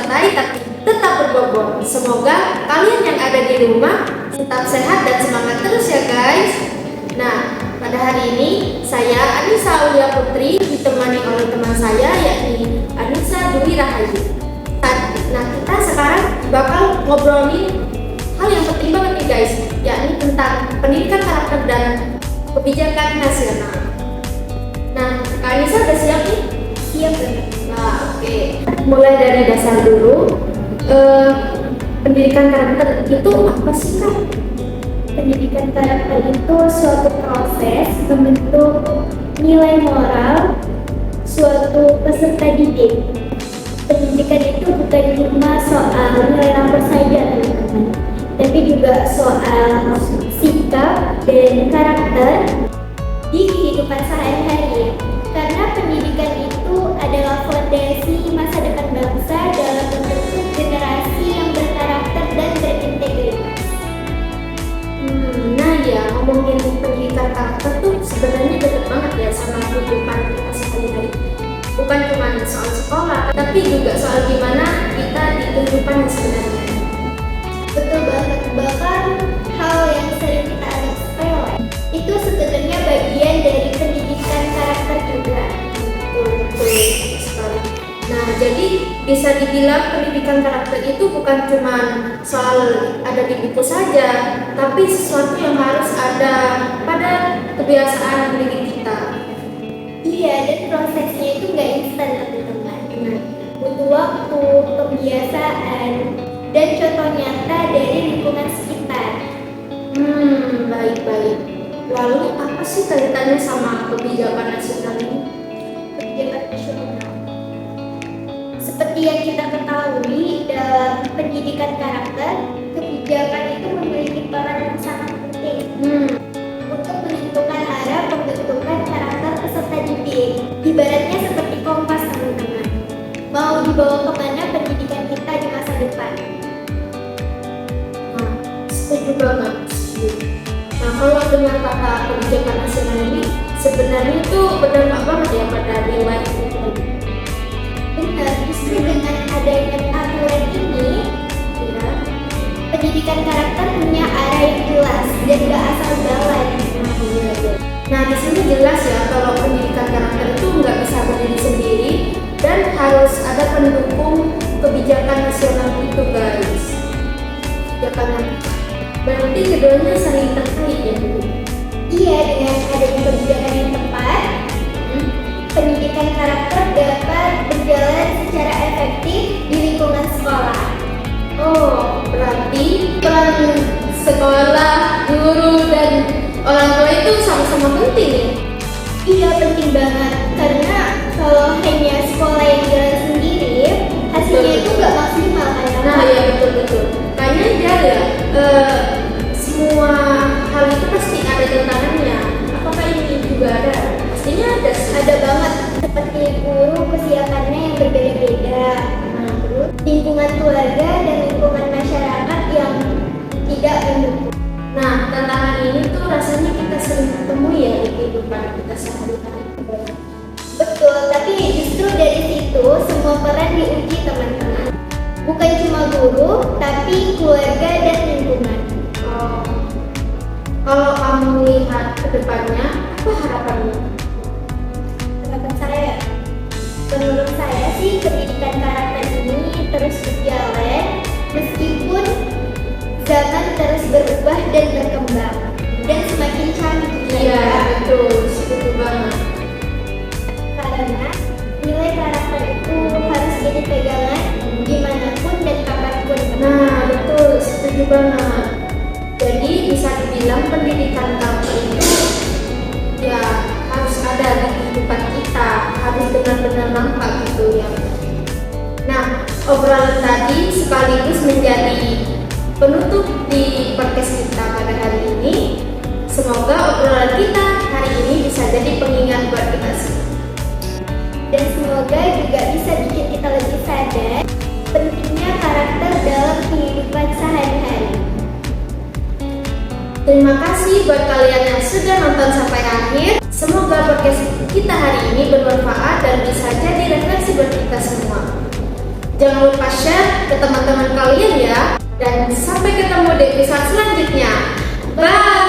santai tapi tetap berbobot. Semoga kalian yang ada di rumah tetap sehat dan semangat terus ya guys. Nah, pada hari ini saya Anissa Aulia Putri ditemani oleh teman saya yakni Anissa Dwi Rahayu. Nah, kita sekarang bakal ngobrolin hal yang penting banget nih guys, yakni tentang pendidikan karakter dan kebijakan nasional. Nah, Kak Anissa udah siap nih? Siap banget. Nah, oke. Mulai dari dasar dulu. Pendidikan karakter itu apa sih Kak? Pendidikan karakter itu suatu proses membentuk nilai moral suatu peserta didik. Pendidikan itu bukan cuma soal nilai rapor saja teman-teman, tapi juga soal sikap dan karakter di kehidupan sehari-hari. Karena pendidikan itu adalah fondasi masa depan bangsa dalam membentuk generasi yang berkarakter dan berintegritas. Nah ya, ngomongin pendidikan karakter tuh sebenarnya dekat banget ya sama kehidupan kita sehari-hari. Bukan cuma soal sekolah, tapi juga soal gimana kita di kehidupan yang sebenarnya. Betul banget, bahkan hal yang sering kita anggap sepele itu sebenarnya bagian dari pendidikan karakter juga. Betul sekali. Nah, jadi bisa dibilang pendidikan karakter itu bukan cuma soal ada di buku saja, tapi sesuatu yang harus ada pada kebiasaan mendidik kita. Iya, dan prosesnya itu nggak instan teman-teman. Nah, butuh waktu, kebiasaan, dan contoh nyata dari lingkungan sekitar. Baik-baik. Lalu apa sih kaitannya sama kebijakan nasional ini? Kebijakan nasional. Seperti yang kita ketahui dalam pendidikan karakter, kebijakan itu memiliki peran yang sangat penting untuk menentukan arah pembentukan karakter peserta didik. Ibaratnya seperti kompas teman-teman, mau dibawa kemana pendidikan kita di masa depan. Nah, setuju banget. Nah, kalau dengan kata kebijakan nasional ini sebenarnya itu berdampak banget ya pada nilai itu. Benar, justru dengan adanya aturan ini, ya, pendidikan karakter punya arah yang jelas dan gak asal jalan. Nah, di sini jelas ya kalau pendidikan karakter itu nggak bisa berdiri sendiri dan harus ada pendukung kebijakan nasional itu guys. Kebijakan berarti keduanya saling terkait ya. Iya, dengan adanya kebijakan yang tepat, pendidikan karakter dapat berjalan secara efektif di lingkungan sekolah. Oh, berarti peran sekolah, guru, dan orang tua itu sama-sama penting ya? Iya, penting banget. Karena kalau hanya sekolah yang jalan sendiri, hasilnya itu nggak maksimal kan? Nah, ya betul-betul. Kayaknya ya, semua hal itu pasti ada tantangannya. Apakah ini juga ada? Pastinya ada. Ada banget, seperti guru kesiapannya yang berbeda-beda. Nah, terus lingkungan keluarga dan lingkungan masyarakat yang tidak mendukung. Nah, tantangan ini tuh rasanya kita sering ketemu ya di kehidupan kita sehari-hari. Betul, tapi justru dari situ semua peran diuji teman-teman. Bukan cuma guru, tapi keluarga dan lingkungan. Oh, kalau kamu lihat ke depannya, apa harapanmu? Harapan saya, menurut saya sih pendidikan karakter ini terus berjalan meskipun zaman terus berubah dan berkembang dan semakin canggih. Iya, betul, setuju banget. Karena nilai karakter itu harus jadi pegangan dimanapun dan kapanpun. Nah, betul, setuju banget. Jadi bisa dibilang pendidikan karakter itu ya harus ada di kehidupan kita, harus benar-benar nampak gitu ya. Nah, obrolan tadi sekaligus menjadi penutup di podcast kita pada hari ini. Semoga obrolan kita hari ini bisa jadi pengingat buat kita semua. Dan semoga juga bisa bikin kita lebih sadar pentingnya karakter dalam kehidupan sehari-hari. Terima kasih buat kalian yang sudah nonton sampai akhir. Semoga podcast kita hari ini bermanfaat dan bisa jadi refleksi buat kita semua. Jangan lupa share ke teman-teman kalian ya. Dan sampai ketemu di episode selanjutnya. Bye!